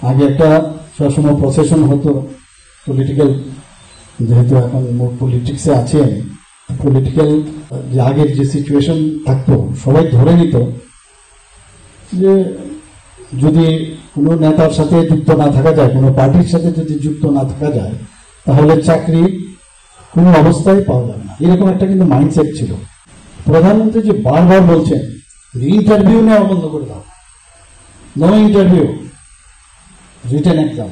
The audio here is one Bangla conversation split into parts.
আগে একটা সবসময় প্রসেশন হতো পলিটিক্যাল, যেহেতু এখন পলিটিক্সে আছে, পলিটিক্যাল যে আগের যে সিচুয়েশন থাকতো সবাই ধরে নিত যে যদি কোনো নেতার সাথে যুক্ত না থাকা যায়, কোনো পার্টির সাথে যদি যুক্ত না থাকা যায়, তাহলে চাকরি কোনো অবস্থায় পাওয়া যাবে না, এরকম একটা কিন্তু মাইন্ডসেট ছিল। প্রধানমন্ত্রী যে বারবার বলছেন ইন্টারভিউ নেওয়া বন্ধ করে দাও, নো ইন্টারভিউ, রিটেন এক্সাম।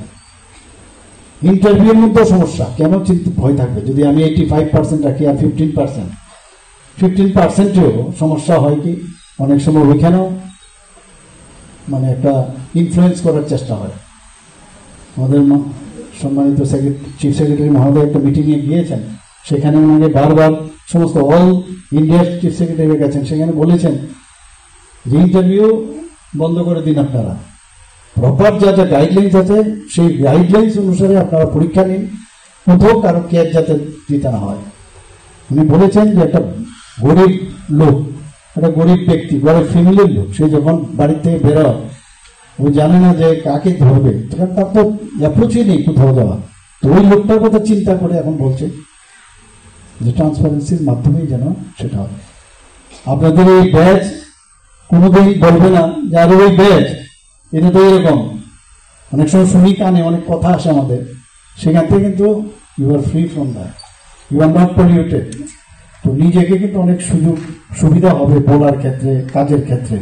ইন্টারভিউর মধ্যেও সমস্যা, কেন ভয় থাকবে? যদি আমি 85% রাখি আর 15%ও সমস্যা হয় কি অনেক সময় ওইখানেও মানে একটা ইনফ্লুয়েন্স করার চেষ্টা হয়। আমাদের সম্মানিত চিফ সেক্রেটারি মহোদয় একটা মিটিংয়ে গিয়েছেন, সেখানে ওনাকে বারবার সমস্ত অল ইন্ডিয়ার চিফ সেক্রেটারি গেছেন, সেখানে বলেছেন যে ইন্টারভিউ বন্ধ করে দিন, আপনারা প্রপার যা যা গাইডলাইন্স আছে সেই গাইডলাইন্স অনুসারে আপনারা পরীক্ষা নিন, কোথাও কারো কেয়ার যাতে দিতে না হয়। উনি বলেছেন যে একটা গরিব লোক, একটা গরিব ব্যক্তি, গরিব ফ্যামিলির লোক, সে যখন বাড়ি থেকে বেরোয় ও জানে না যে কাকে ধরবে, তখন তার তো অ্যাপ্রোচই নেই কোথাও যাওয়া। তো ওই লোকটার কথা চিন্তা করে এখন বলছে যে ট্রান্সপারেন্সির মাধ্যমেই যেন সেটা হয়। আপনাদের এই ব্যাচ কোনোদিন বলবে না যে আরে ওই ব্যাচ এটা তো এরকম। অনেক সময় শুনি কানে অনেক কথা আসে আমাদের, সেখান থেকে কিন্তু you are free from that, you are not polluted. তো নিজেকে কিন্তু অনেক সুযোগ সুবিধা হবে বলার ক্ষেত্রে, কাজের ক্ষেত্রে।